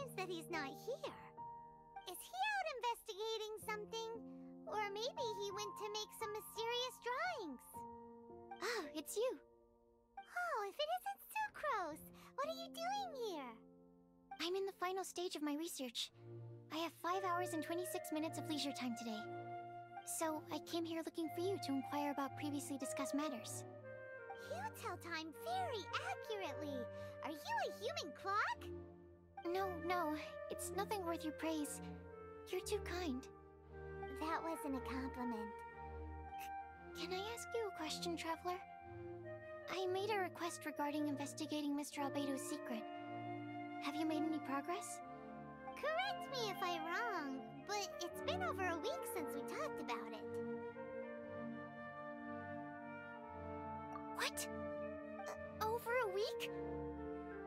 seems that he's not here. Is he out investigating something? Or maybe he went to make some mysterious drawings. Oh, it's you. Oh, if it isn't Sucrose! What are you doing here? I'm in the final stage of my research. I have 5 hours and 26 minutes of leisure time today. So, I came here looking for you to inquire about previously discussed matters. You tell time very accurately. Are you a human clock? No, it's nothing worth your praise. You're too kind. That wasn't a compliment. Can I ask you a question, Traveler? I made a request regarding investigating Mr. Albedo's secret. Have you made any progress? Correct me if I'm wrong, but it's been over a week since we talked about it. What? Over a week?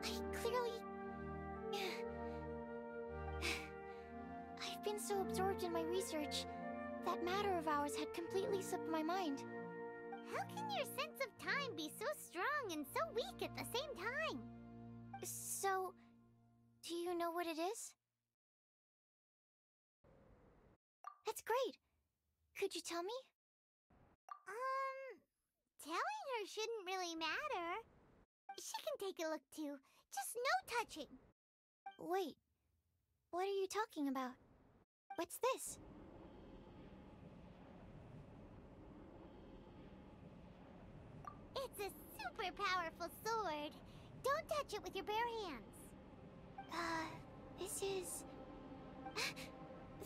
I clearly... I've been so absorbed in my research, that matter of ours had completely slipped my mind. How can your sense of time be so strong and so weak at the same time? So, do you know what it is? That's great. Could you tell me? Telling her shouldn't really matter. She can take a look too, just no touching. Wait, what are you talking about? What's this? It's a super powerful sword. Don't touch it with your bare hands. This is...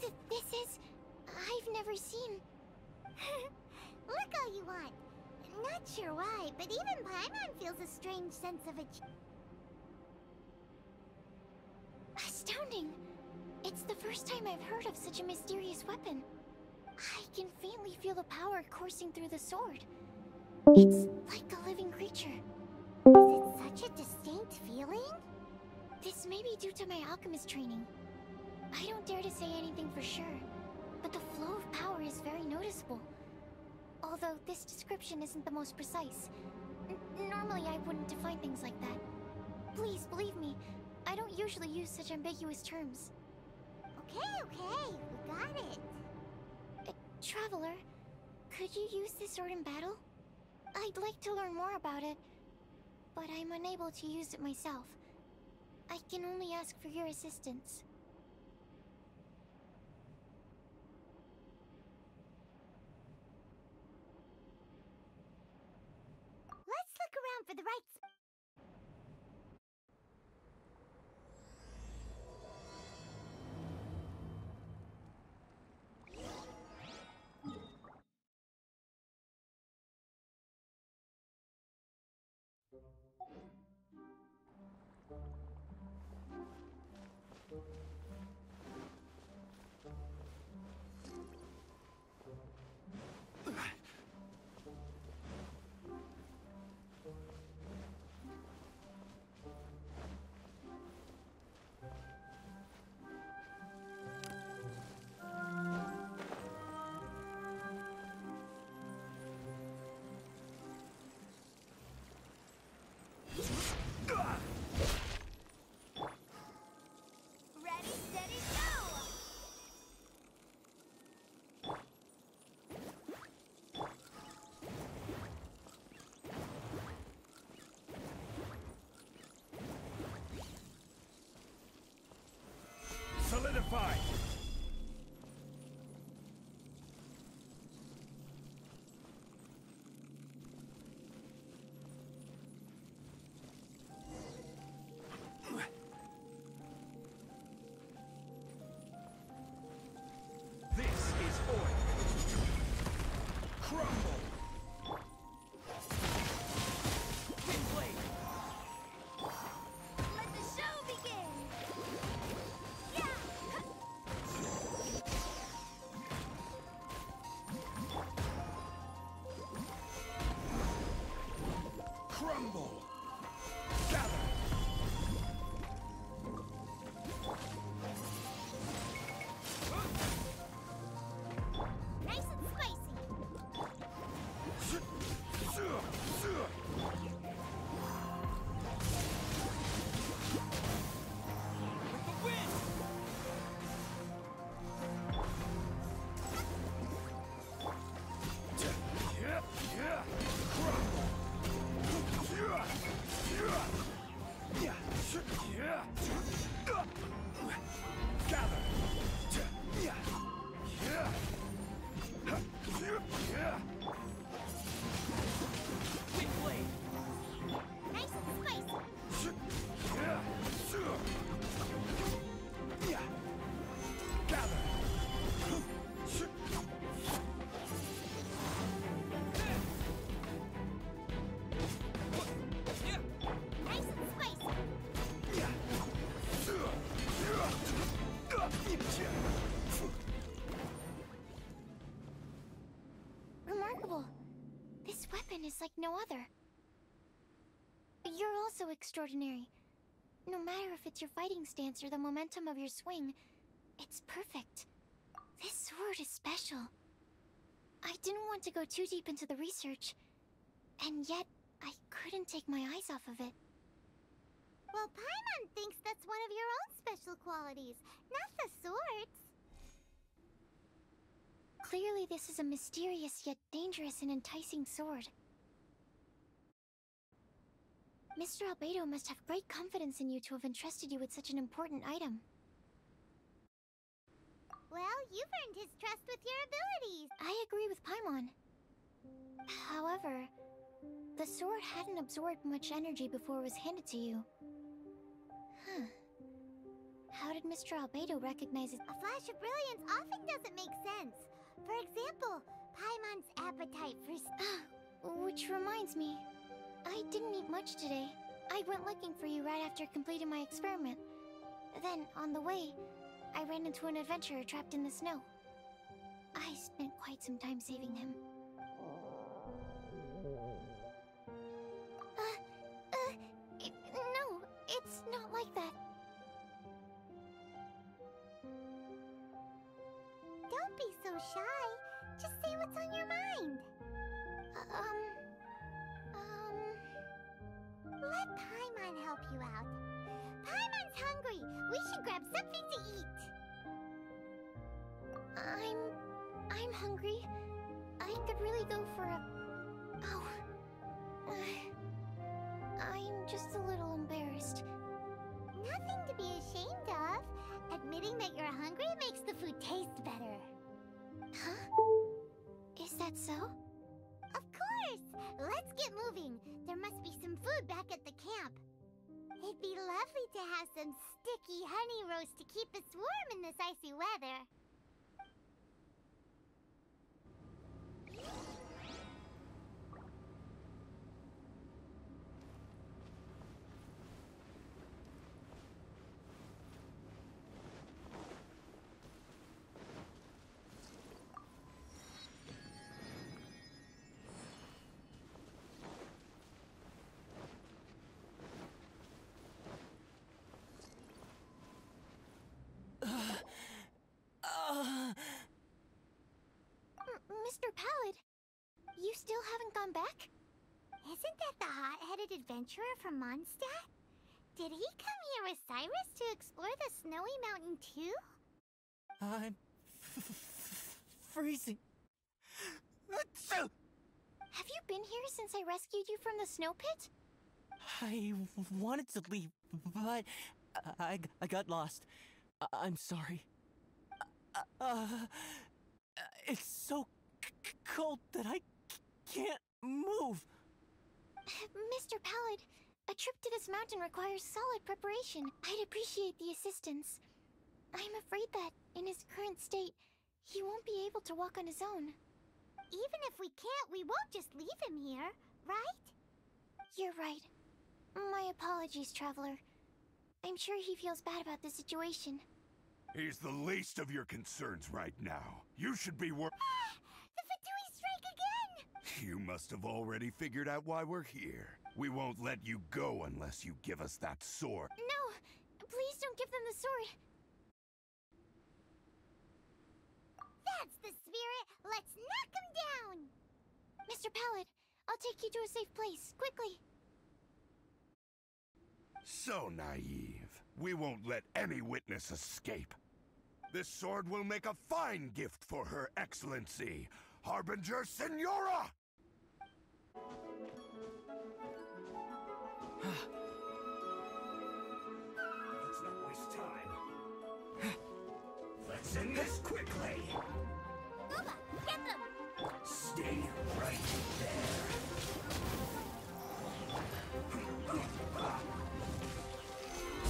This is... I've never seen... Look all you want. Not sure why, but even Paimon feels a strange sense of Astounding! It's the first time I've heard of such a mysterious weapon. I can faintly feel the power coursing through the sword. It's like a living creature. Is it such a distinct feeling? This may be due to my alchemist training. I don't dare to say anything for sure, but the flow of power is very noticeable. Although this description isn't the most precise. Normally I wouldn't define things like that. Please believe me, I don't usually use such ambiguous terms. Okay, we got it. Traveler, could you use this sword in battle? I'd like to learn more about it, but I'm unable to use it myself. I can only ask for your assistance. Let's look around for the right spot. Ready, steady, go! Solidify! This is oil. Crumble! Windblade! Let the show begin! Yeah! like no other. You're also extraordinary. No matter if it's your fighting stance or the momentum of your swing, it's perfect. This sword is special. I didn't want to go too deep into the research, and yet I couldn't take my eyes off of it. Well, Paimon thinks that's one of your own special qualities, not the sword's. Clearly this is a mysterious yet dangerous and enticing sword. Mr. Albedo must have great confidence in you to have entrusted you with such an important item. Well, you've earned his trust with your abilities. I agree with Paimon. However, the sword hadn't absorbed much energy before it was handed to you. Huh. How did Mr. Albedo recognize it? A flash of brilliance often doesn't make sense. For example, Paimon's appetite for... Which reminds me, I didn't eat much today. I went looking for you right after completing my experiment. Then, on the way, I ran into an adventurer trapped in the snow. I spent quite some time saving him. No, it's not like that. Don't be so shy. Just say what's on your mind. Let Paimon help you out. Paimon's hungry. We should grab something to eat. I'm hungry. I could really go for a... Oh. I'm just a little embarrassed. Nothing to be ashamed of. Admitting that you're hungry makes the food taste better. Huh? Is that so? Of course! Let's get moving. There must be some food back at the camp. It'd be lovely to have some sticky honey roast to keep us warm in this icy weather. Mr. Pallid, you still haven't gone back? Isn't that the hot-headed adventurer from Mondstadt? Did he come here with Cyrus to explore the snowy mountain too? I'm freezing. Have you been here since I rescued you from the snow pit? I wanted to leave, but I got lost. I'm sorry. It's so cold that I can't move. Mr. Pallid, a trip to this mountain requires solid preparation. I'd appreciate the assistance. I'm afraid that, in his current state, he won't be able to walk on his own. Even if we can't, we won't just leave him here, right? You're right. My apologies, Traveler. I'm sure he feels bad about the situation. He's the least of your concerns right now. You should be The Fatui strike again! You must have already figured out why we're here. We won't let you go unless you give us that sword. No! Please don't give them the sword! That's the spirit! Let's knock him down! Mr. Pallid, I'll take you to a safe place, quickly! So naive. We won't let any witness escape. This sword will make a fine gift for Her Excellency, Harbinger Signora! Let's not waste time. Let's end this quickly. Booba, get them! Stay right there.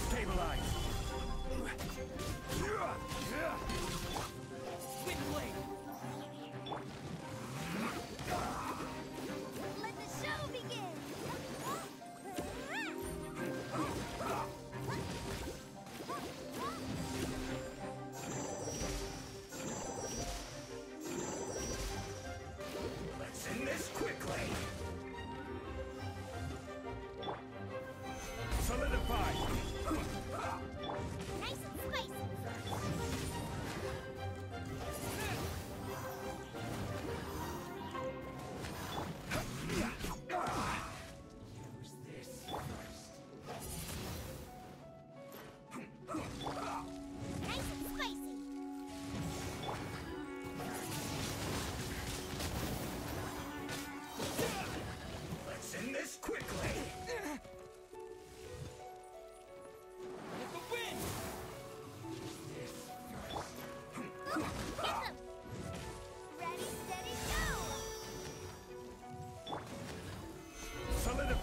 Stabilize. Wind blade. Let the show begin!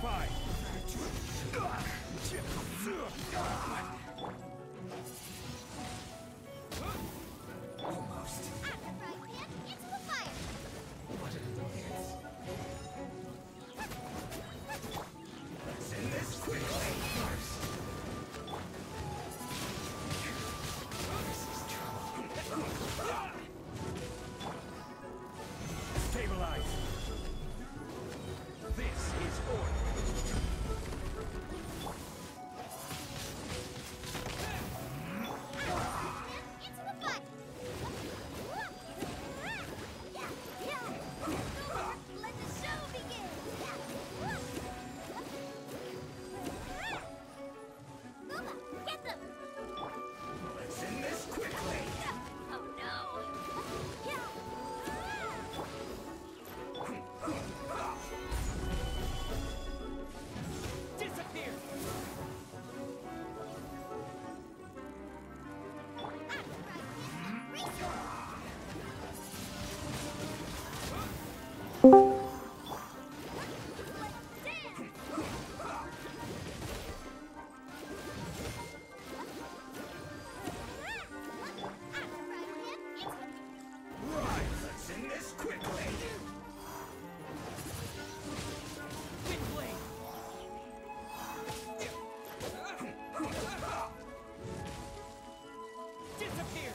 Fortified! Almost. Right hand into the fire. What an annoyance. Let's end this quickly first. This is trouble. Stabilize. This is order. Into the fire. Let the show begin. Booba, get them. Let's end this quickly. Oh no. Disappear. Right. Let's end this quickly. Wind blade. Disappear.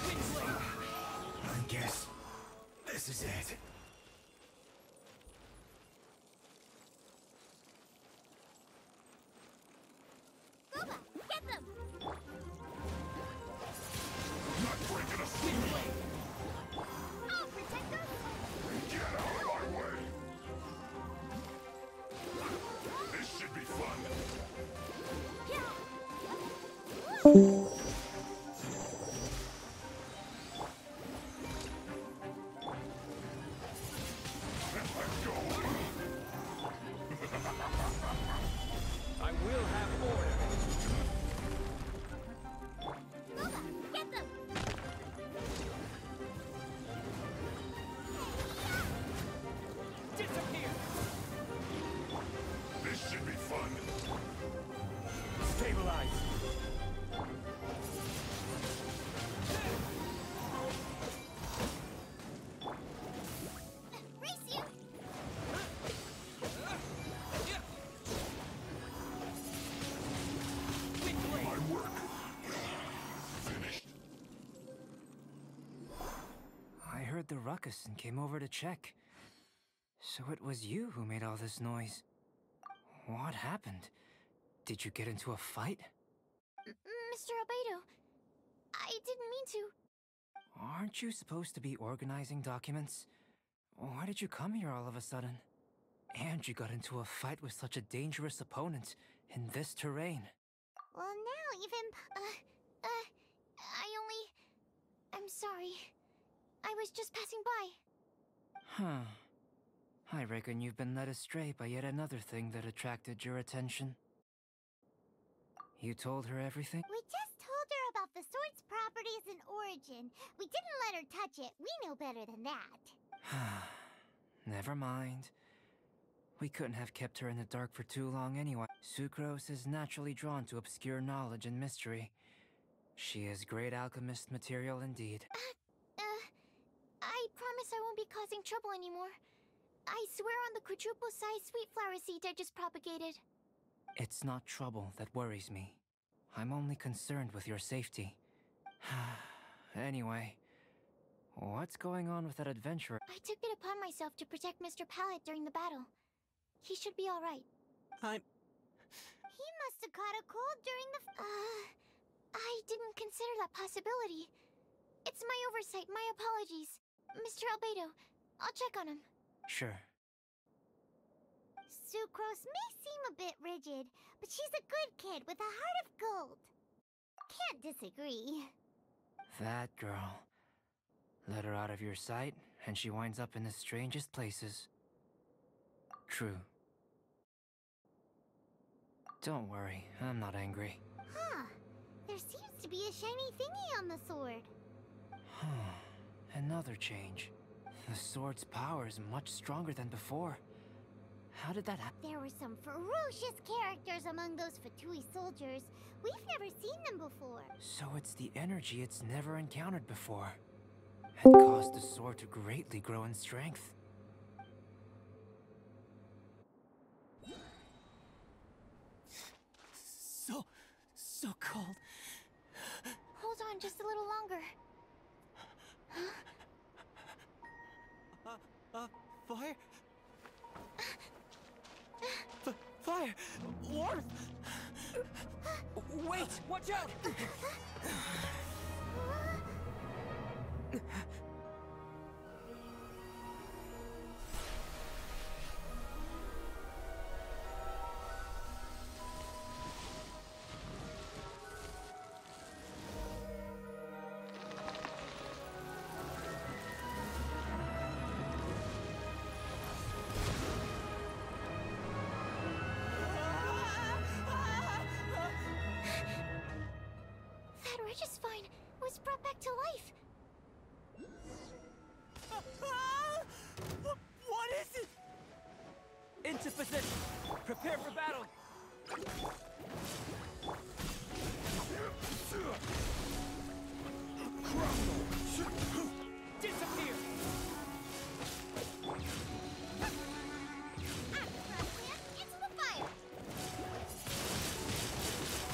Wind blade. I guess this is it. Booba, get them. Not breaking a Wind blade. I'll protect them. Get out of my way! This should be fun. Let's go. I will have order. Booba, get them. Disappear. This should be fun. Stabilize. Race you. Wind blade. My work. Finished. I heard the ruckus and came over to check. So it was you who made all this noise. What happened? Did you get into a fight? Mr. Albedo, I didn't mean to. Aren't you supposed to be organizing documents? Why did you come here all of a sudden? And you got into a fight with such a dangerous opponent in this terrain. Well, now even. I'm sorry. I was just passing by. Huh. I reckon you've been led astray by yet another thing that attracted your attention. You told her everything? We just told her about the sword's properties and origin. We didn't let her touch it. We know better than that. Never mind. We couldn't have kept her in the dark for too long anyway. Sucrose is naturally drawn to obscure knowledge and mystery. She is great alchemist material indeed. I promise I won't be causing trouble anymore. I swear on the quadruple-sized sweet flower seed I just propagated. It's not trouble that worries me. I'm only concerned with your safety. Anyway, what's going on with that adventurer? I took it upon myself to protect Mr. Pallet during the battle. He should be alright. He must have caught a cold during the. I didn't consider that possibility. It's my oversight, my apologies. Mr. Albedo, I'll check on him. Sure. Sucrose may seem a bit rigid, but she's a good kid with a heart of gold. Can't disagree. That girl. Let her out of your sight, and she winds up in the strangest places. True. Don't worry, I'm not angry. Huh. There seems to be a shiny thingy on the sword. Another change. The sword's power is much stronger than before. How did that happen? There were some ferocious characters among those Fatui soldiers. We've never seen them before. So it's the energy it's never encountered before. It caused the sword to greatly grow in strength. So cold. Hold on just a little longer. Fire? Fire! Warmth! Wait! Watch out! That Regis-Vine was brought back to life. What is it? Into position. Prepare for battle. Disappear. Into the fire!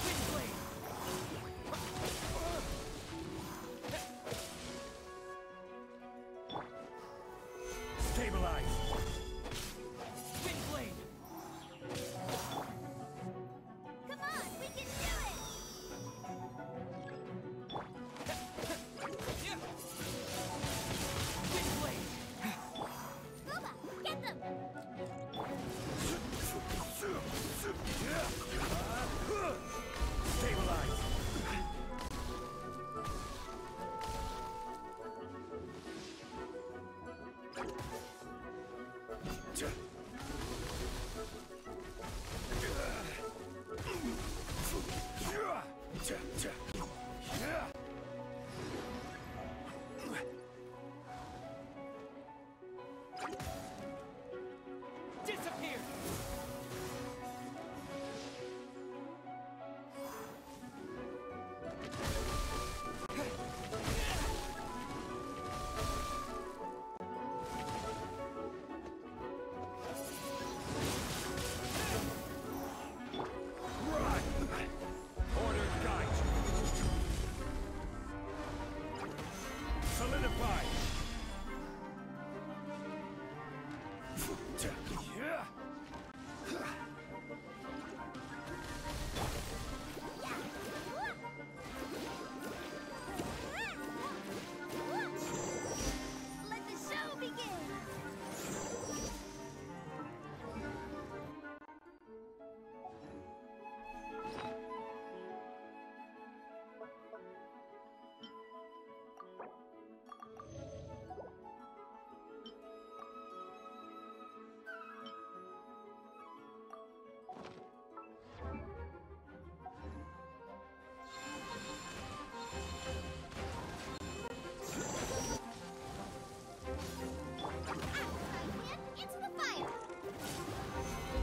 Windblade. Stabilize. Windblade. Come on, we can do it! Windblade. Scuba, get them! Stabilize. Disappear. Order guide. Solidify. Let the show begin! Into the fire!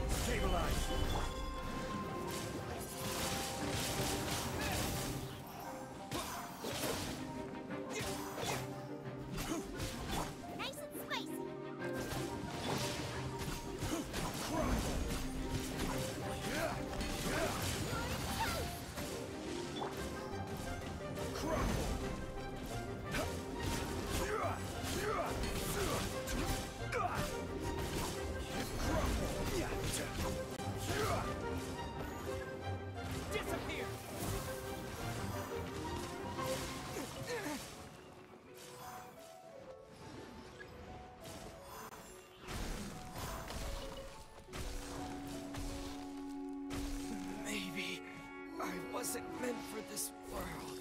Stabilize. Nice and spicy! Disappear. Maybe I wasn't meant for this world.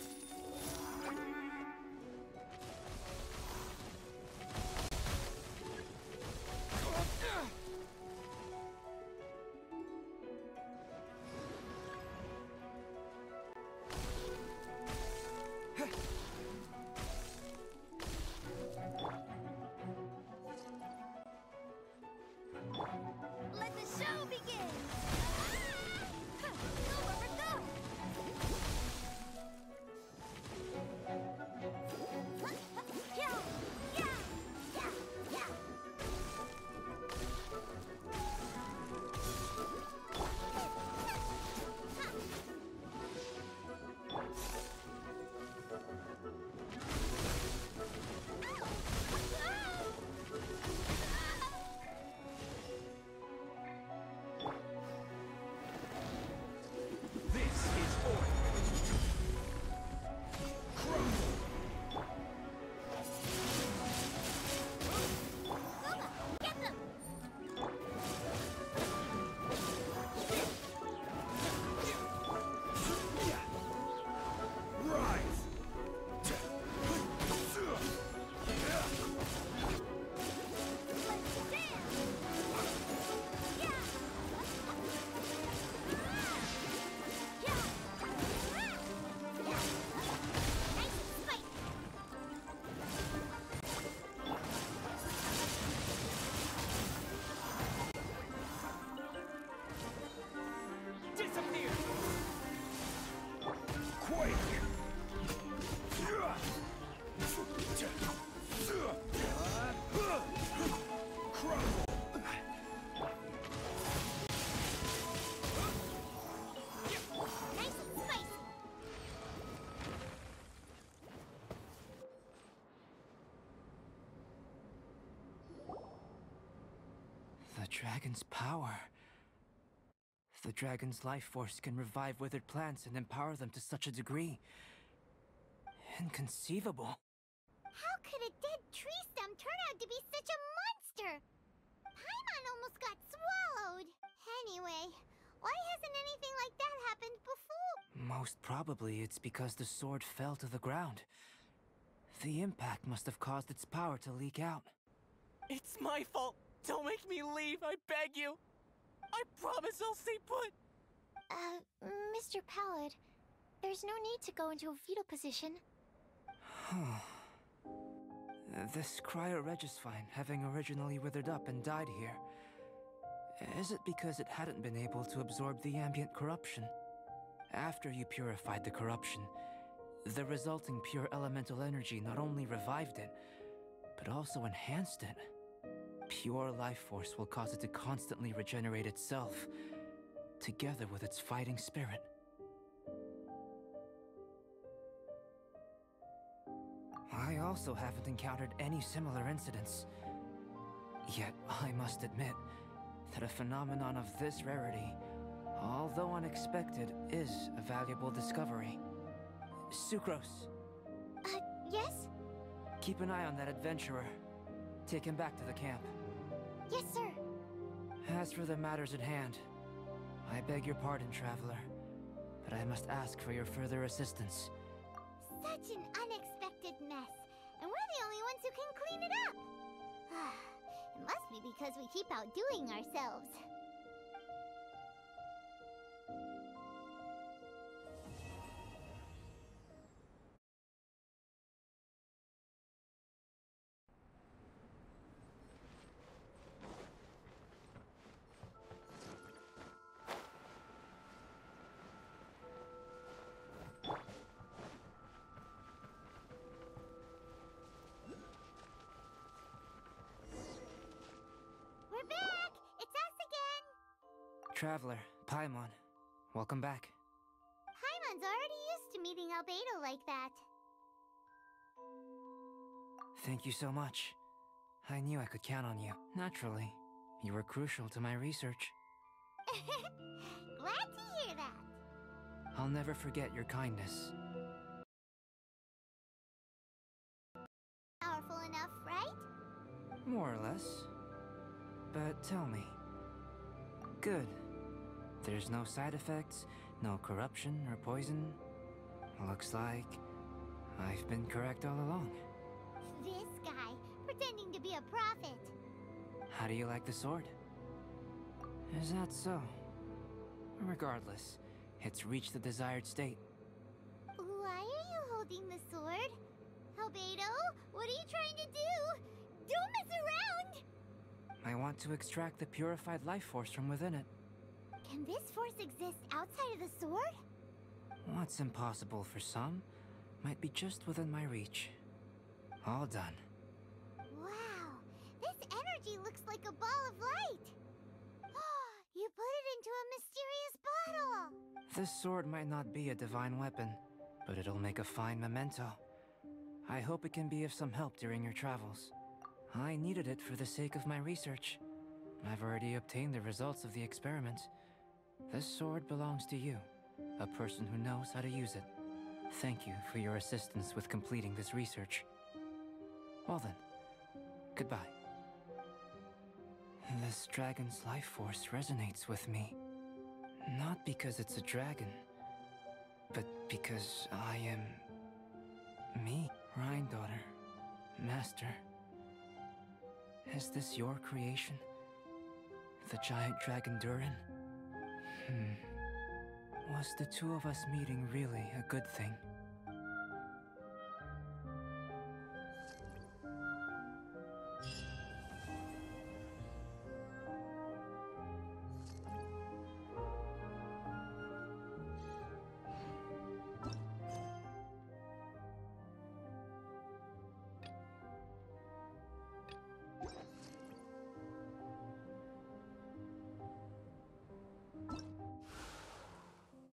dragon's power. The dragon's life force can revive withered plants and empower them to such a degree. Inconceivable. How could a dead tree stem turn out to be such a monster? Paimon almost got swallowed. Anyway, why hasn't anything like that happened before? Most probably it's because the sword fell to the ground. The impact must have caused its power to leak out. It's my fault. Don't make me leave, I beg you. I promise I'll stay put. Mr. Pallid, there's no need to go into a fetal position. This cryoregisvine, having originally withered up and died here, is it because it hadn't been able to absorb the ambient corruption? After you purified the corruption, the resulting pure elemental energy not only revived it, but also enhanced it. Pure life force will cause it to constantly regenerate itself, together with its fighting spirit. I also haven't encountered any similar incidents. Yet, I must admit that a phenomenon of this rarity, although unexpected, is a valuable discovery. Sucrose, Yes? keep an eye on that adventurer. Take him back to the camp. Yes, sir. As for the matters at hand, I beg your pardon, Traveler, but I must ask for your further assistance. Such an unexpected mess, and we're the only ones who can clean it up. It must be because we keep outdoing ourselves. We're back! It's us again! Traveler, Paimon, welcome back. Paimon's already used to meeting Albedo like that. Thank you so much. I knew I could count on you. Naturally, you were crucial to my research. Glad to hear that. I'll never forget your kindness. Powerful enough, right? More or less. But tell me. Good. There's no side effects, no corruption or poison. Looks like I've been correct all along. This guy, pretending to be a prophet. How do you like the sword? Is that so? Regardless, it's reached the desired state. Why are you holding the sword? Albedo, what are you trying to do? Don't mess around! I want to extract the purified life force from within it. Can this force exist outside of the sword? What's impossible for some might be just within my reach. All done. Wow, this energy looks like a ball of light. You put it into a mysterious bottle. This sword might not be a divine weapon, but it'll make a fine memento. I hope it can be of some help during your travels. I needed it for the sake of my research. I've already obtained the results of the experiment. This sword belongs to you, a person who knows how to use it. Thank you for your assistance with completing this research. Well then, goodbye. This dragon's life force resonates with me. Not because it's a dragon, but because I am me. Rhine-daughter, Master. Is this your creation? The giant dragon Durin? Was the two of us meeting really a good thing?